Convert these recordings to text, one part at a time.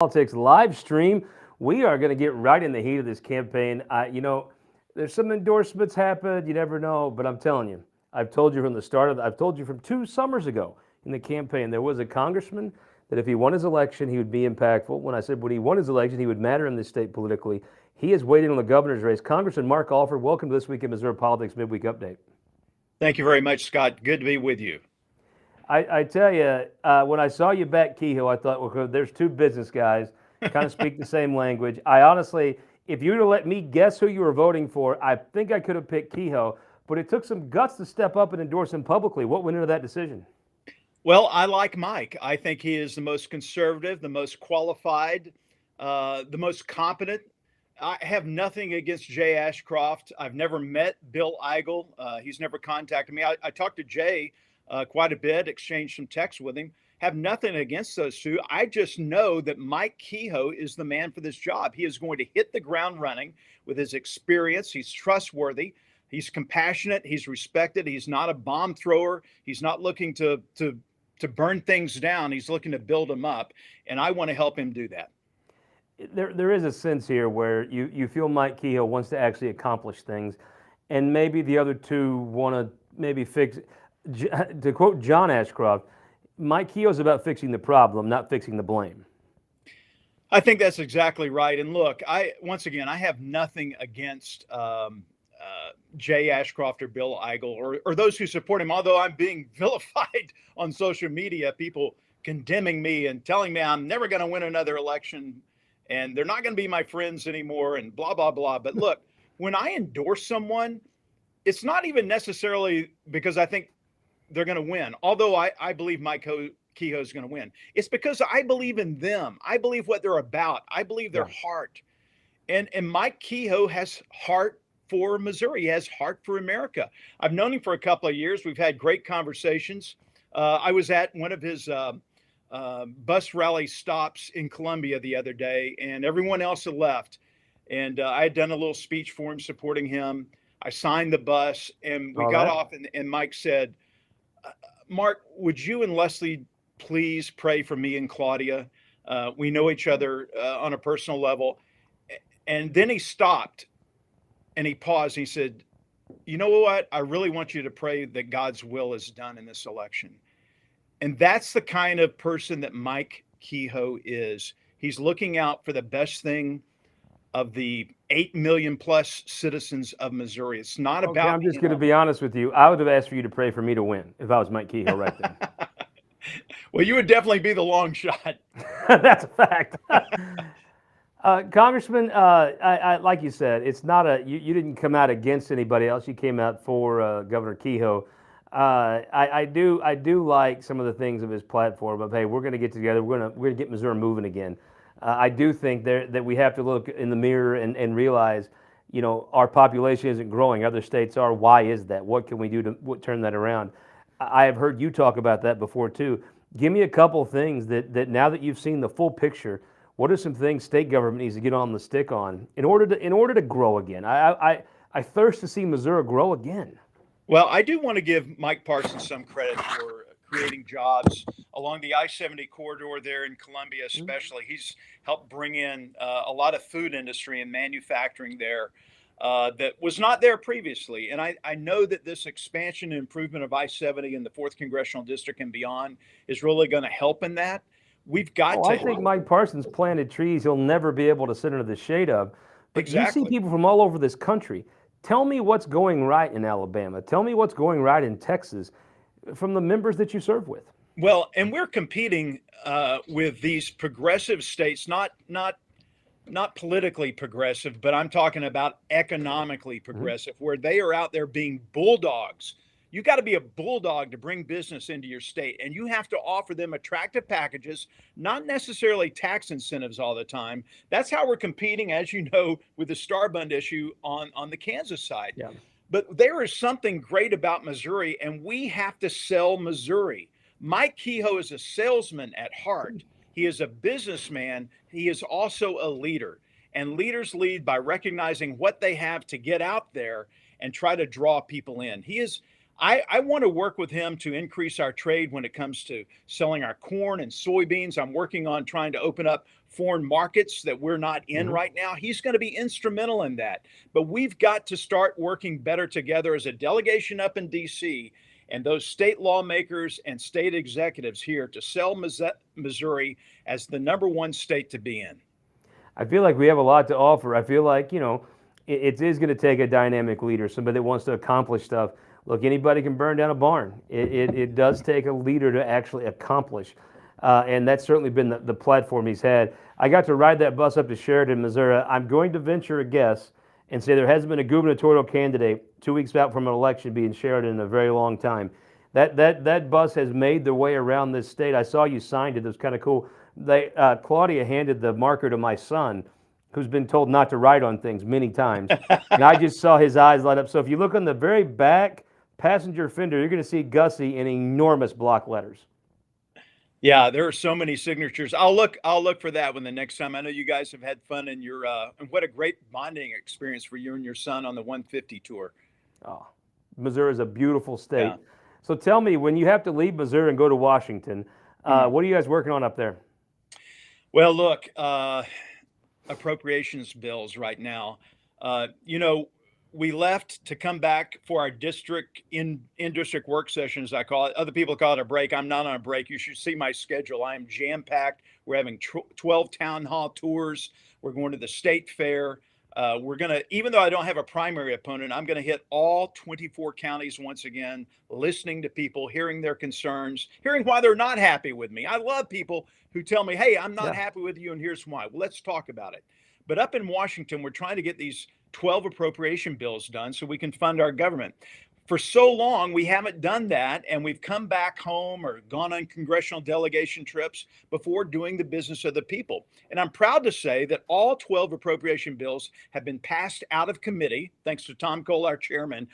Politics live stream. We are going to get right in the heat of this campaign. There's some endorsements happened. You never know, but I'm telling you, I've told you from the start of. I've told you from 2 summers ago in the campaign. There was a congressman that if he won his election, he would be impactful. When I said when he won his election, he would matter in this state politically. He is waiting on the governor's race. Congressman Mark Alford, welcome to this week in Missouri Politics Midweek Update. Thank you very much, Scott. Good to be with you. I tell you, when I saw you back Kehoe, I thought, well, there's two business guys, kind of speak the same language. I honestly, if you were to let me guess who you were voting for, I think I could have picked Kehoe, but it took some guts to step up and endorse him publicly. What went into that decision? Well, I like Mike. I think he is the most conservative, the most qualified, the most competent. I have nothing against Jay Ashcroft. I've never met Bill Eigel. He's never contacted me. I talked to Jay quite a bit, exchanged some texts with him. Have nothing against those two. I just know that Mike Kehoe is the man for this job. He is going to hit the ground running with his experience. He's trustworthy. He's compassionate. He's respected. He's not a bomb thrower. He's not looking to burn things down. He's looking to build them up, and I want to help him do that. There is a sense here where you feel Mike Kehoe wants to actually accomplish things, and maybe the other two want to maybe fix. To quote John Ashcroft, Mike Kehoe's about fixing the problem, not fixing the blame. I think that's exactly right. And look, once again, I have nothing against Jay Ashcroft or Bill Eigel or those who support him. Although I'm being vilified on social media, people condemning me and telling me I'm never going to win another election, and they're not going to be my friends anymore, and blah blah blah. But look, when I endorse someone, it's not even necessarily because I think they're going to win. Although I believe Mike Kehoe is going to win. It's because I believe in them. I believe what they're about. I believe their heart. And Mike Kehoe has heart for Missouri. He has heart for America. I've known him for a couple of years. We've had great conversations. I was at one of his bus rally stops in Columbia the other day, and everyone else had left. And I had done a little speech for him, supporting him. I signed the bus, and we got off, and Mike said, Mark, would you and Leslie please pray for me and Claudia? We know each other on a personal level. And then he stopped and he paused. And he said, you know what? I really want you to pray that God's will is done in this election. And that's the kind of person that Mike Kehoe is. He's looking out for the best thing of the 8 million plus citizens of Missouri. It's not about. I'm just going to be honest with you. I would have asked for you to pray for me to win if I was Mike Kehoe right then. Well, you would definitely be the long shot. That's a fact. Congressman, I like you said, it's not you didn't come out against anybody else. You came out for Governor Kehoe. I do like some of the things of his platform of, hey, we're going to get together. We're going to get Missouri moving again. I do think that we have to look in the mirror and realize, our population isn't growing. Other states are. Why is that? What can we do to turn that around? I have heard you talk about that before too. Give me a couple of things that now that you've seen the full picture, what are some things state government needs to get on the stick on in order to grow again? I thirst to see Missouri grow again. Well, I do want to give Mike Parsons some credit for creating jobs along the I-70 corridor there in Columbia, especially. He's helped bring in a lot of food industry and manufacturing there that was not there previously. And I know that this expansion and improvement of I-70 in the 4th Congressional District and beyond is really going to help in that. We've got to. I think Mike Parsons planted trees he'll never be able to sit under the shade of. But exactly. You see people from all over this country. Tell me what's going right in Alabama. Tell me what's going right in Texas from the members that you serve with. Well, and we're competing with these progressive states, not politically progressive, but I'm talking about economically progressive, where they are out there being bulldogs. You got to be a bulldog to bring business into your state, and you have to offer them attractive packages, not necessarily tax incentives all the time. That's how we're competing, as you know, with the Starbund issue on the Kansas side. Yeah. But there is something great about Missouri, and we have to sell Missouri. Mike Kehoe is a salesman at heart. He is a businessman. He is also a leader. And leaders lead by recognizing what they have to get out there and try to draw people in. I want to work with him to increase our trade when it comes to selling our corn and soybeans. I'm working on trying to open up foreign markets that we're not in right now. He's going to be instrumental in that. But we've got to start working better together as a delegation up in D.C. and those state lawmakers and state executives here to sell Missouri as the #1 state to be in. I feel like we have a lot to offer. I feel like, it is going to take a dynamic leader, somebody that wants to accomplish stuff. Look, anybody can burn down a barn. It does take a leader to actually accomplish. And that's certainly been the platform he's had. I got to ride that bus up to Sheridan, Missouri. I'm going to venture a guess and say there hasn't been a gubernatorial candidate 2 weeks out from an election be in Sheridan in a very long time. That bus has made their way around this state. I saw you signed it. It was kind of cool. Claudia handed the marker to my son, who's been told not to write on things many times. And I just saw his eyes light up. So if you look on the very back passenger fender, you're going to see Gussie in enormous block letters. Yeah, there are so many signatures. I'll look for that one the next time. I know you guys have had fun in your and what a great bonding experience for you and your son on the 150 tour. Oh, Missouri is a beautiful state. Yeah. So tell me, when you have to leave Missouri and go to Washington, what are you guys working on up there? Well, look, appropriations bills right now. We left to come back for our district in district work session, as I call it. Other people call it a break. I'm not on a break. You should see my schedule. I am jam packed. We're having 12 town hall tours. We're going to the state fair. We're going to, even though I don't have a primary opponent, I'm going to hit all 24 counties once again, listening to people, hearing their concerns, hearing why they're not happy with me. I love people who tell me, hey, I'm not happy with you, and here's why. Well, let's talk about it. But up in Washington, we're trying to get these 12 appropriation bills done so we can fund our government. For so long, we haven't done that, and we've come back home or gone on congressional delegation trips before doing the business of the people. And I'm proud to say that all 12 appropriation bills have been passed out of committee, thanks to Tom Cole, our chairman,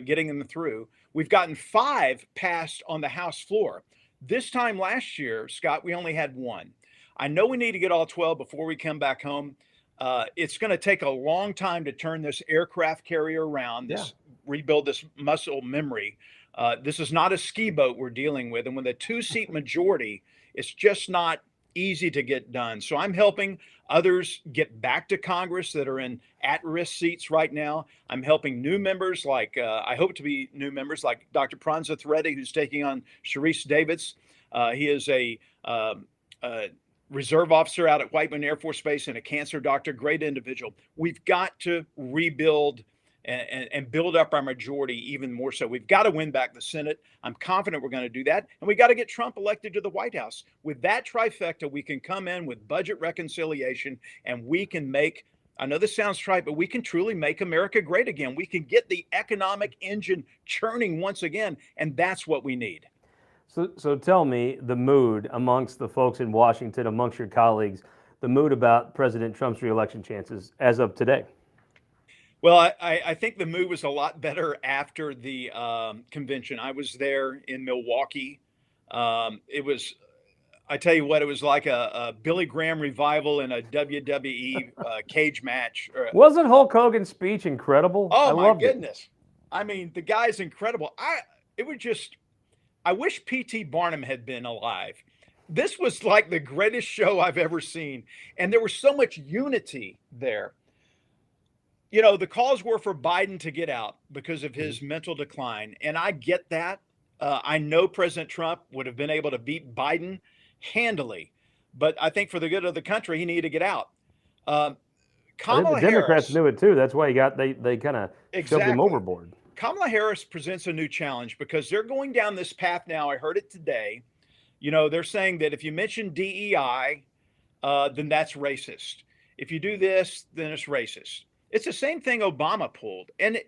getting them through. We've gotten 5 passed on the House floor. This time last year, Scott, we only had 1. I know we need to get all 12 before we come back home. It's going to take a long time to turn this aircraft carrier around, rebuild this muscle memory. This is not a ski boat we're dealing with. And with a 2-seat majority, it's just not easy to get done. So I'm helping others get back to Congress that are in at-risk seats right now. I'm helping new members like, I hope to be new members like Dr. Pranzath Reddy, who's taking on Sharice Davids. He is a reserve officer out at Whiteman Air Force Base and a cancer doctor, great individual. We've got to rebuild and build up our majority even more so. We've got to win back the Senate. I'm confident we're going to do that. And we got to get Trump elected to the White House. With that trifecta, we can come in with budget reconciliation and we can make, I know this sounds trite, but we can truly make America great again. We can get the economic engine churning once again. And that's what we need. So tell me the mood amongst the folks in Washington, amongst your colleagues, the mood about President Trump's reelection chances as of today. Well, I think the mood was a lot better after the convention. I was there in Milwaukee. It was, I tell you what, it was like a Billy Graham revival in a WWE cage match. Wasn't Hulk Hogan's speech incredible? Oh, my goodness. I mean, the guy's incredible. I wish P.T. Barnum had been alive. This was like the greatest show I've ever seen. And there was so much unity there. You know, the calls were for Biden to get out because of his mental decline. And I get that. I know President Trump would have been able to beat Biden handily. But I think for the good of the country, he needed to get out. Kamala the Democrats knew it too. That's why they kind of shoved him overboard. Kamala Harris presents a new challenge because they're going down this path now. I heard it today. You know, they're saying that if you mention DEI, then that's racist. If you do this, then it's racist. It's the same thing Obama pulled. And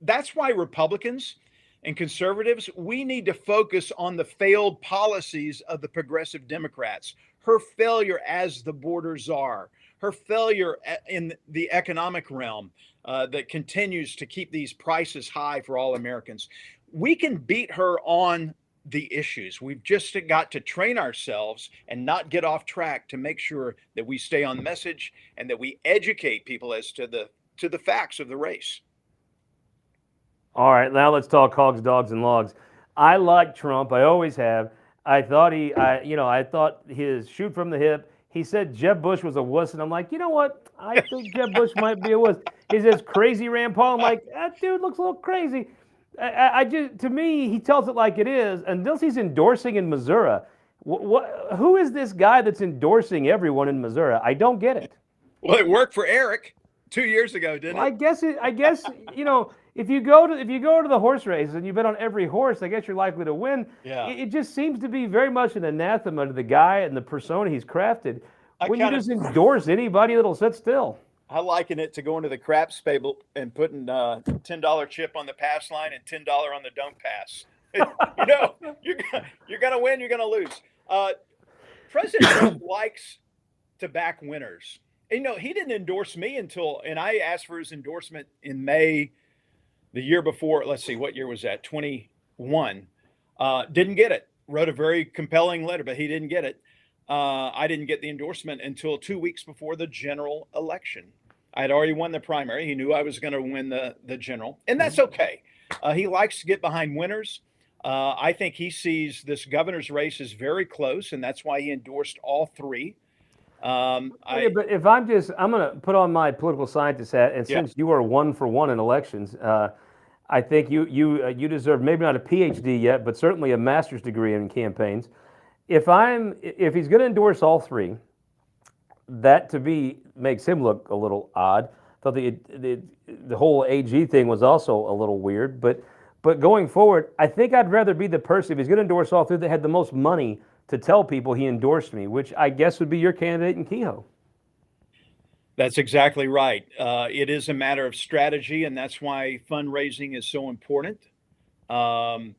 that's why Republicans and conservatives, we need to focus on the failed policies of the progressive Democrats. Her failure as the border czar, her failure in the economic realm that continues to keep these prices high for all Americans. We can beat her on the issues. We've just got to train ourselves and not get off track to make sure that we stay on message and that we educate people as to the facts of the race. All right, now let's talk hogs, dogs, and logs. I like Trump. I always have. I thought I thought his shoot from the hip. He said Jeb Bush was a wuss, and I'm like, you know what? I think Jeb Bush might be a wuss. He says crazy Rand Paul. I'm like, that dude looks a little crazy. I just, to me, he tells it like it is. Until he's endorsing in Missouri, who is this guy that's endorsing everyone in Missouri? I don't get it. Well, it worked for Eric 2 years ago, didn't Well, it? I guess if you go to the horse race and you've been on every horse, I guess you're likely to win. Yeah. It just seems to be very much an anathema to the guy and the persona he's crafted. I When you kind of just endorse anybody that'll sit still. I liken it to going to the craps table and putting $10 chip on the pass line and $10 on the don't pass. You're gonna win, you're gonna lose. President Trump likes to back winners. He didn't endorse me and I asked for his endorsement in May, the year before. Let's see, what year was that? 21. Didn't get it. Wrote a very compelling letter, but he didn't get it. I didn't get the endorsement until 2 weeks before the general election. I had already won the primary. He knew I was going to win the general, and that's okay. He likes to get behind winners. I think he sees this governor's race as very close, and that's why he endorsed all three. But if I'm going to put on my political scientist hat, and since you are 1 for 1 in elections, I think you deserve maybe not a PhD yet, but certainly a master's degree in campaigns. If he's going to endorse all three, that to me makes him look a little odd. Thought the whole AG thing was also a little weird, but going forward, I think I'd rather be the person, if he's going to endorse all three, that had the most money to tell people he endorsed me, which I guess would be your candidate in Kehoe. That's exactly right. It is a matter of strategy, and that's why fundraising is so important. I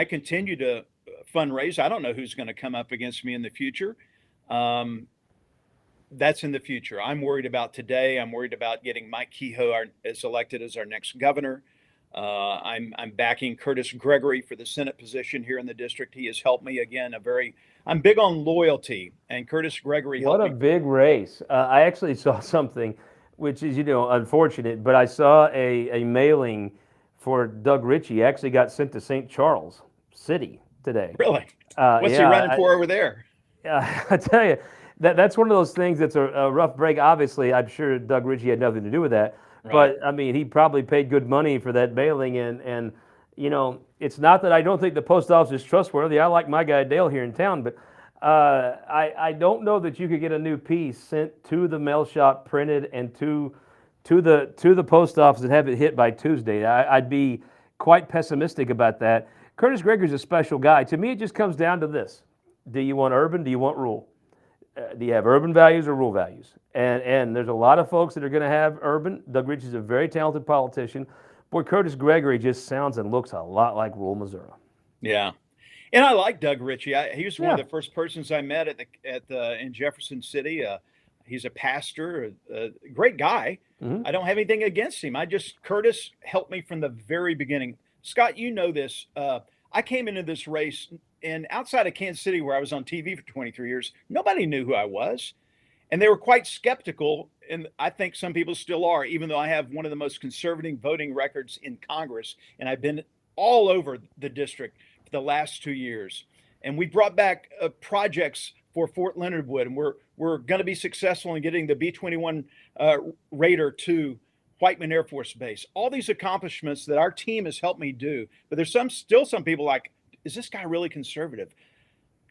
continue to fundraise. I don't know who's going to come up against me in the future. That's in the future. I'm worried about today. I'm worried about getting Mike Kehoe as elected as our next governor. I'm backing Curtis Gregory for the Senate position here in the district. He has helped me again. I'm big on loyalty, and Curtis Gregory helped me. What a big race! I actually saw something, which is unfortunate, but I saw a mailing for Doug Ritchie actually got sent to St. Charles City today. Really? What's he running for over there? I tell you, that's one of those things that's a rough break. Obviously, I'm sure Doug Ritchie had nothing to do with that. Right. But I mean, he probably paid good money for that mailing, and it's not that I don't think the post office is trustworthy. I like my guy Dale here in town, but I don't know that you could get a new piece sent to the mail shop, printed, and to the post office and have it hit by Tuesday. I'd be quite pessimistic about that. Curtis Gregory's a special guy. To me, it just comes down to this: do you want urban? Do you want rural? Do you have urban values or rural values? And there's a lot of folks that are going to have urban. Doug Ritchie's a very talented politician. Boy, Curtis Gregory just sounds and looks a lot like rural Missouri. Yeah, and I like Doug Ritchie. He was one of the first persons I met in Jefferson City. He's a pastor, a great guy. Mm-hmm. I don't have anything against him. Curtis helped me from the very beginning. Scott, you know this. I came into this race, and outside of Kansas City, where I was on TV for 23 years, nobody knew who I was. And they were quite skeptical, and I think some people still are, even though I have one of the most conservative voting records in Congress, and I've been all over the district for the last 2 years. And we brought back projects for Fort Leonard Wood, and we're going to be successful in getting the B-21 Raider to Whiteman Air Force Base. All these accomplishments that our team has helped me do, but there's still some people like, is this guy really conservative?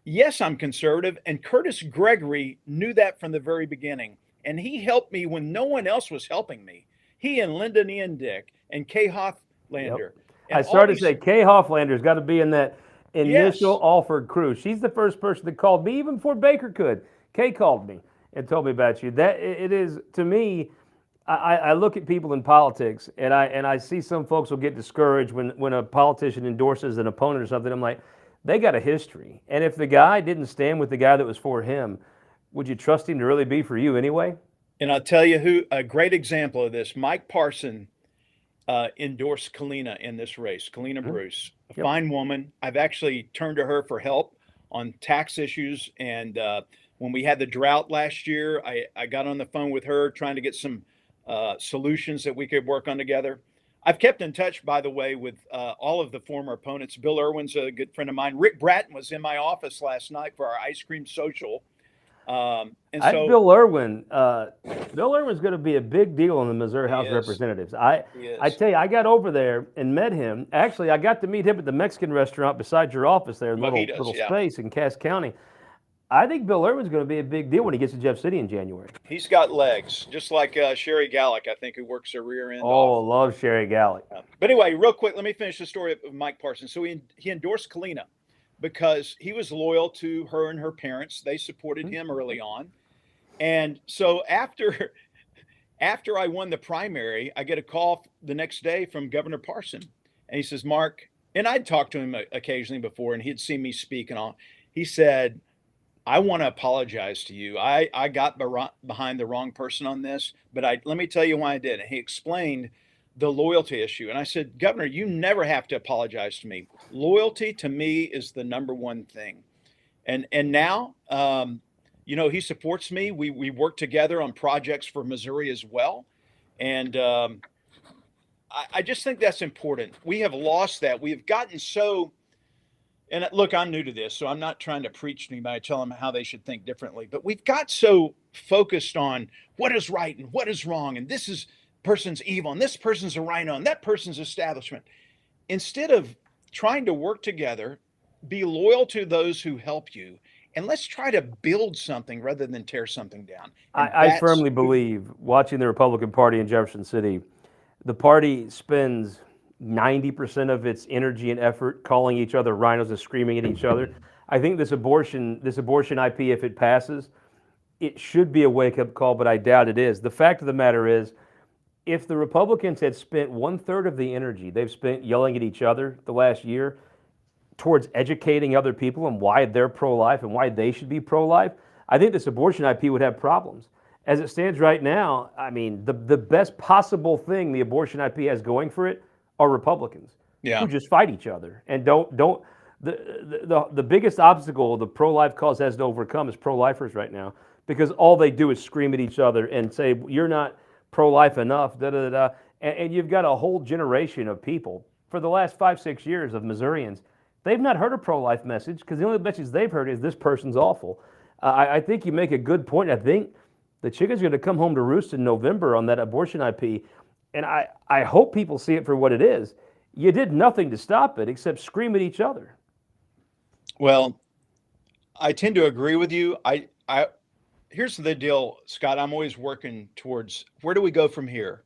Yes, I'm conservative, and Curtis Gregory knew that from the very beginning, and he helped me when no one else was helping me. He and Lyndon Dick and Kay Hofflander. Yep. I started to say Kay Hofflander's got to be in that initial Alford crew. She's the first person that called me, even before Baker could. Kay called me and told me about you. That it is, to me, I look at people in politics, and I see some folks will get discouraged when a politician endorses an opponent or something. I'm like, they got a history. And if the guy didn't stand with the guy that was for him, would you trust him to really be for you anyway? And I'll tell you a great example of this. Mike Parson endorsed Kalina in this race, Kalina Bruce, a fine woman. I've actually turned to her for help on tax issues. And when we had the drought last year, I got on the phone with her trying to get some solutions that we could work on together. I've kept in touch, by the way, with all of the former opponents. Bill Irwin's a good friend of mine. Rick Bratton was in my office last night for our ice cream social. And so Bill Irwin. Bill Irwin's going to be a big deal in the Missouri he House of is, Representatives. he I is. tell you, I got over there and met him. Actually, I got to meet him at the Mexican restaurant beside your office there, in a Mojitos, little yeah. space in Cass County. I think Bill Irwin's going to be a big deal when he gets to Jeff City in January. He's got legs, just like Sherry Gallick, I think, who works her rear end off. Oh, love Sherry Gallick. But anyway, real quick, let me finish the story of Mike Parsons. So he endorsed Kalina because he was loyal to her and her parents. They supported him early on. And so after I won the primary, I get a call the next day from Governor Parson. And he says, Mark, and I'd talked to him occasionally before, and he'd seen me speak and all. He said, I want to apologize to you. I got behind the wrong person on this, but let me tell you why I did. And he explained the loyalty issue. And I said, Governor, you never have to apologize to me. Loyalty to me is the number one thing. And now, he supports me. We work together on projects for Missouri as well. And I just think that's important. We have lost that. We have gotten so, and look, I'm new to this, so I'm not trying to preach to anybody, tell them how they should think differently. But we've got so focused on what is right and what is wrong, and this is person's evil, and this person's a rhino, and that person's establishment. Instead of trying to work together, be loyal to those who help you, and let's try to build something rather than tear something down. And I firmly believe, watching the Republican Party in Jefferson City, the party spends 90% of its energy and effort calling each other rhinos and screaming at each other. I think this abortion IP, if it passes, it should be a wake-up call, but I doubt it is. The fact of the matter is, if the Republicans had spent 1/3 of the energy they've spent yelling at each other the last year towards educating other people and why they're pro-life and why they should be pro-life, I think this abortion IP would have problems. As it stands right now, I mean, the best possible thing the abortion IP has going for it are Republicans who just fight each other and don't the biggest obstacle the pro-life cause has to overcome is pro-lifers right now, because all they do is scream at each other and say you're not pro-life enough, da da da. And you've got a whole generation of people for the last 5-6 years of Missourians. They've not heard a pro-life message because the only message they've heard is this person's awful. I think you make a good point. I think the chicken's going to come home to roost in November on that abortion IP. And I hope people see it for what it is. You did nothing to stop it except scream at each other. Well, I tend to agree with you. Here's the deal, Scott. I'm always working towards where do we go from here?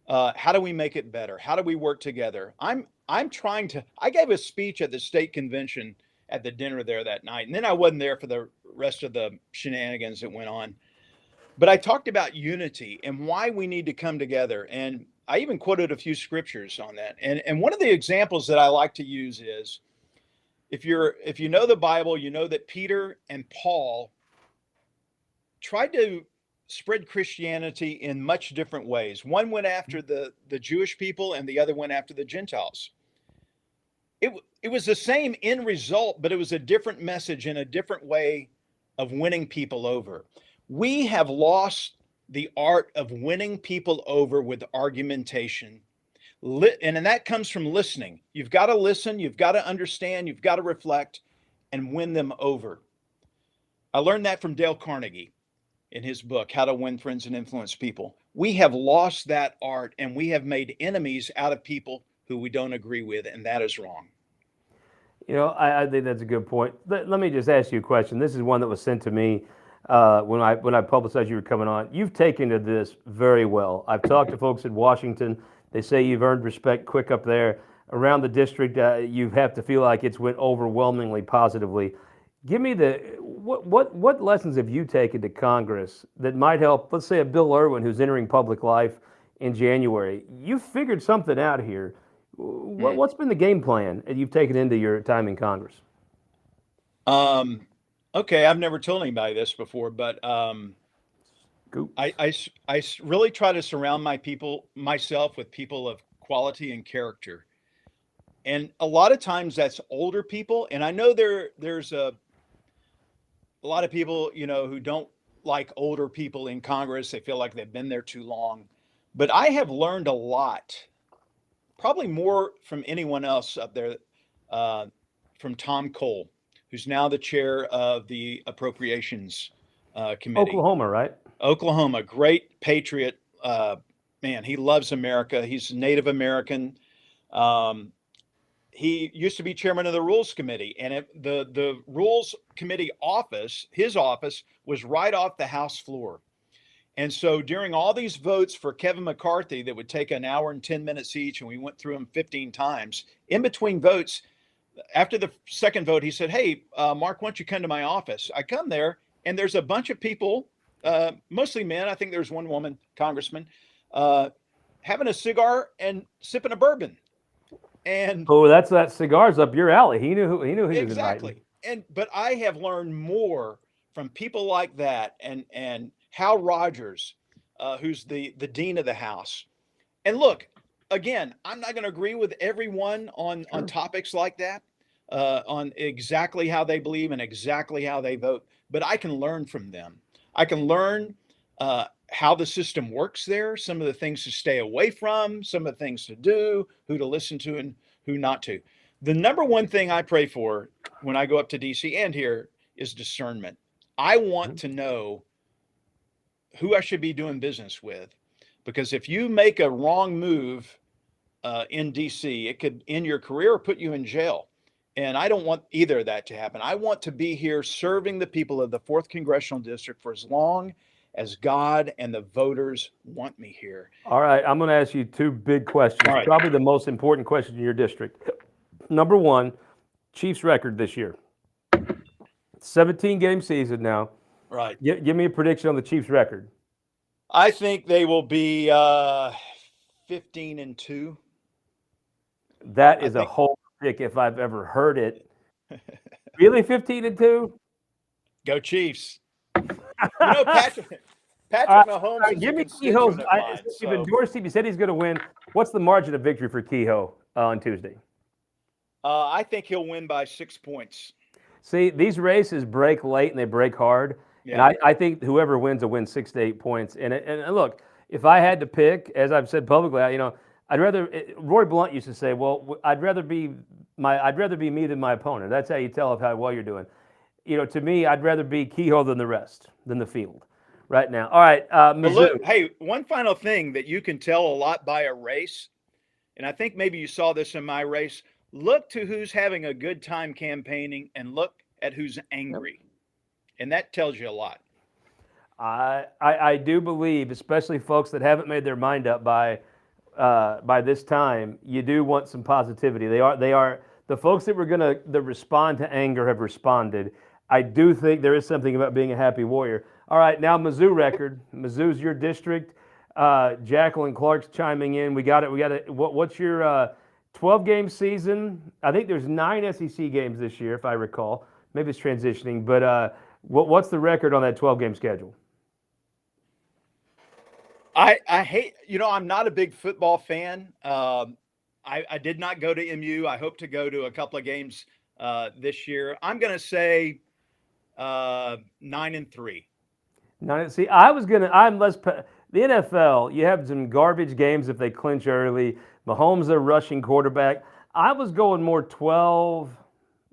How do we make it better? How do we work together? I'm trying to. I gave a speech at the state convention at the dinner there that night, and then I wasn't there for the rest of the shenanigans that went on. But I talked about unity and why we need to come together, and I even quoted a few scriptures on that. And one of the examples that I like to use is if you know the Bible, you know that Peter and Paul tried to spread Christianity in much different ways. One went after the Jewish people and the other went after the Gentiles. It was the same end result, but it was a different message and a different way of winning people over. We have lost the art of winning people over with argumentation. And that comes from listening. You've got to listen, you've got to understand, you've got to reflect and win them over. I learned that from Dale Carnegie in his book, How to Win Friends and Influence People. We have lost that art and we have made enemies out of people who we don't agree with, and that is wrong. I think that's a good point. Let me just ask you a question. This is one that was sent to me when I publicized you were coming on. You've taken to this very well. I've talked to folks in Washington. They say you've earned respect quick up there. Around the district, you have to feel like it's went overwhelmingly positively. Give me what lessons have you taken to Congress that might help, let's say, a Bill Irwin who's entering public life in January? You figured something out here. What's been the game plan that you've taken into your time in Congress? Okay, I've never told anybody this before, but I really try to surround myself with people of quality and character. And a lot of times that's older people. And I know there's a lot of people, who don't like older people in Congress. They feel like they've been there too long. But I have learned a lot, probably more from anyone else up there, from Tom Cole, who's now the chair of the Appropriations committee. Oklahoma, right? Oklahoma, great patriot. Man, he loves America. He's Native American. Um, he used to be chairman of the Rules Committee, and the Rules Committee office, his office, was right off the House floor. And so during all these votes for Kevin McCarthy that would take an hour and 10 minutes each, and we went through them 15 times, in between votes, after the second vote, he said, "Hey, Mark, why don't you come to my office?" I come there, and there's a bunch of people, mostly men. I think there's one woman, congressman, uh, having a cigar and sipping a bourbon. And Oh, that cigar's up your alley. He knew he was inviting. exactly. But I have learned more from people like that, and Hal Rogers, who's the dean of the House. And look, again, I'm not going to agree with everyone on Sure. topics like that, on exactly how they believe and exactly how they vote. But I can learn from them. I can learn how the system works there, some of the things to stay away from, some of the things to do, who to listen to, and who not to. The number one thing I pray for when I go up to DC and here is discernment. I want to know who I should be doing business with, because if you make a wrong move in DC, it could end your career or put you in jail. And I don't want either of that to happen. I want to be here serving the people of the 4th Congressional District for as long as God and the voters want me here. All right, I'm going to ask you two big questions. All right. Probably the most important question in your district. Number one, Chiefs record this year. 17-game season now. Right. Give me a prediction on the Chiefs record. I think they will be 15-2. That is a whole pick if I've ever heard it. Really, 15-2? Go Chiefs. Patrick Mahomes is give a me constituent Kehoe's. of mine. You've endorsed him. You said he's going to win. What's the margin of victory for Kehoe on Tuesday? I think he'll win by 6 points. See, these races break late and they break hard. Yeah. And I think whoever wins will win 6 to 8 points. And look, if I had to pick, as I've said publicly, I'd rather. Roy Blunt used to say, "Well, I'd rather be me than my opponent." That's how you tell how well you're doing. To me, I'd rather be Kehoe than the rest, than the field, right now. All right, Mizzou. Look, hey, one final thing that you can tell a lot by a race, and I think maybe you saw this in my race. Look to who's having a good time campaigning, and look at who's angry, and that tells you a lot. I do believe, especially folks that haven't made their mind up by this time, you do want some positivity. They are the folks that were going to respond to anger have responded. I do think there is something about being a happy warrior. All right, now Mizzou record. Mizzou's your district. Jacqueline Clark's chiming in. We got it. What's your 12-game season? I think there's 9 SEC games this year, if I recall. Maybe it's transitioning, but what's the record on that 12-game schedule? I hate, I'm not a big football fan. I did not go to MU. I hope to go to a couple of games this year. I'm going to say 9-3. See, I'm less. The NFL, you have some garbage games if they clinch early. Mahomes, a rushing quarterback. I was going more 12-6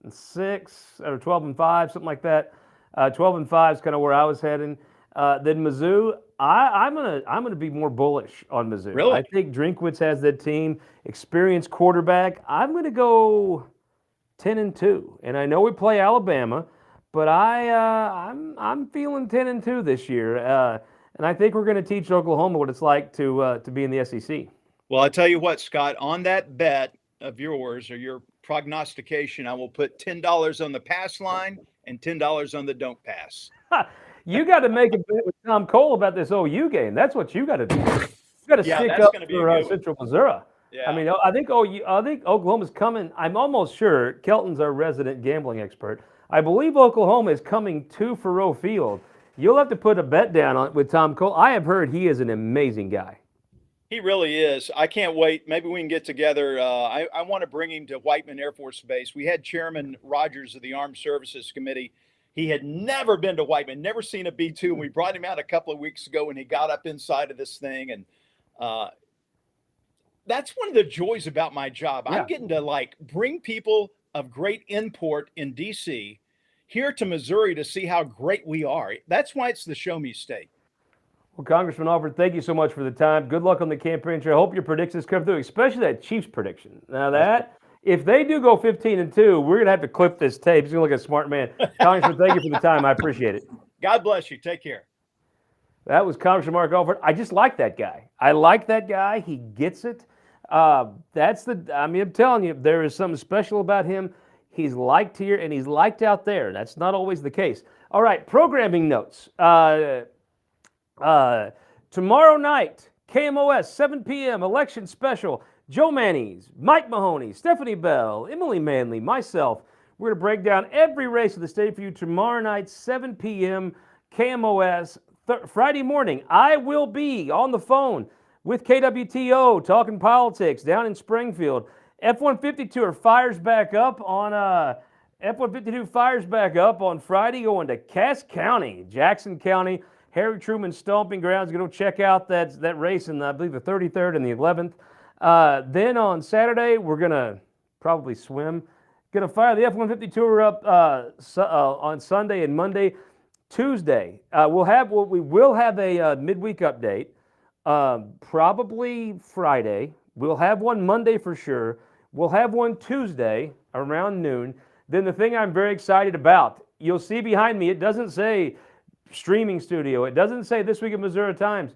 or 12-5, something like that. 12-5 is kind of where I was heading. Then Mizzou, I'm gonna be more bullish on Mizzou. Really? I think Drinkwitz has that team, experienced quarterback. I'm gonna go 10-2, and I know we play Alabama, but I'm feeling 10-2 this year, and I think we're gonna teach Oklahoma what it's like to be in the SEC. Well, I tell you what, Scott, on that bet of yours or your prognostication, I will put $10 on the pass line and $10 on the don't pass. You got to make a bet with Tom Cole about this OU game. That's what you got to do. You got to stick up for Central Missouri. Yeah. I mean, I think Oklahoma's coming. I'm almost sure Kelton's our resident gambling expert. I believe Oklahoma is coming to Faurot Field. You'll have to put a bet down on with Tom Cole. I have heard he is an amazing guy. He really is. I can't wait. Maybe we can get together. I want to bring him to Whiteman Air Force Base. We had Chairman Rogers of the Armed Services Committee. He had never been to Whiteman, never seen a B-2. And we brought him out a couple of weeks ago, and he got up inside of this thing. And that's one of the joys about my job. Yeah. I'm getting to bring people of great import in D.C. here to Missouri to see how great we are. That's why it's the Show Me State. Well, Congressman Alford, thank you so much for the time. Good luck on the campaign trail. I hope your predictions come through, especially that Chiefs prediction. Now that, if they do go 15-2, we're going to have to clip this tape. He's going to look like a smart man. Congressman, thank you for the time. I appreciate it. God bless you. Take care. That was Congressman Mark Alford. I just like that guy. I like that guy. He gets it. I'm telling you, there is something special about him. He's liked here and he's liked out there. That's not always the case. All right, programming notes. Tomorrow night, KMOS, 7 p.m., election special. Joe Mannies, Mike Mahoney, Stephanie Bell, Emily Manley, myself. We're going to break down every race of the state for you tomorrow night, 7 p.m., KMOS. Friday morning, I will be on the phone with KWTO talking politics down in Springfield. F-152 fires back up on Friday, going to Cass County, Jackson County. Harry Truman Stomping Grounds. Going to check out that race in, I believe, the 33rd and the 11th. Then on Saturday, we're going to probably swim. Going to fire the F-150 tour up on Sunday and Monday. Tuesday, we will have a midweek update, probably Friday. We'll have one Monday for sure. We'll have one Tuesday around noon. Then the thing I'm very excited about, you'll see behind me, it doesn't say streaming studio. It doesn't say This Week in Missouri Times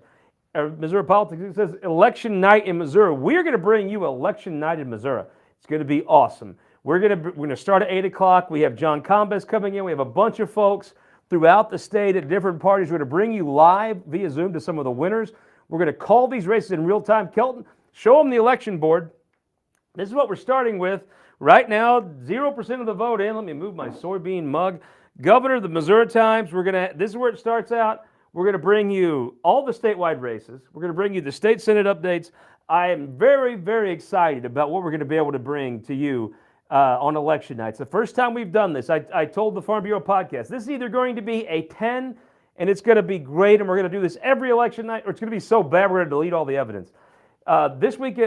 or Missouri Politics. It says Election Night in Missouri. We're going to bring you Election Night in Missouri. It's going to be awesome. We're going to start at 8 o'clock. We have John Combes coming in. We have a bunch of folks throughout the state at different parties. We're going to bring you live via Zoom to some of the winners. We're going to call these races in real time. Kelton, show them the election board. This is what we're starting with. Right now, 0% of the vote in. Let me move my soybean mug. Governor, the Missouri Times. This is where it starts out. We're going to bring you all the statewide races. We're going to bring you the state Senate updates. I am very, very excited about what we're going to be able to bring to you on election night. It's the first time we've done this. I told the Farm Bureau podcast, this is either going to be a 10 and it's going to be great and we're going to do this every election night, or it's going to be so bad we're going to delete all the evidence. This week,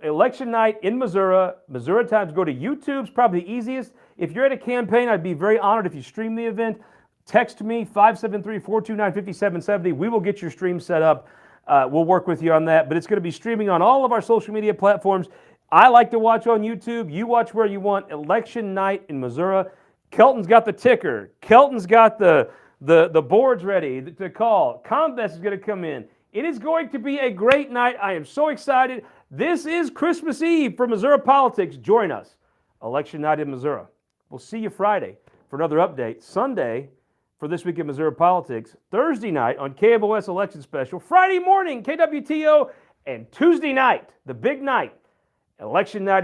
election night in Missouri, Missouri Times. Go to YouTube's probably the easiest. If you're at a campaign, I'd be very honored if you stream the event. Text me, 573-429-5770. We will get your stream set up. We'll work with you on that. But it's going to be streaming on all of our social media platforms. I like to watch on YouTube. You watch where you want. Election night in Missouri. Kelton's got the ticker. Kelton's got the boards ready to call. Combes is going to come in. It is going to be a great night. I am so excited. This is Christmas Eve for Missouri politics. Join us. Election night in Missouri. We'll see you Friday for another update. Sunday for This Week in Missouri Politics. Thursday night on KMOS Election Special. Friday morning, KWTO. And Tuesday night, the big night, Election night.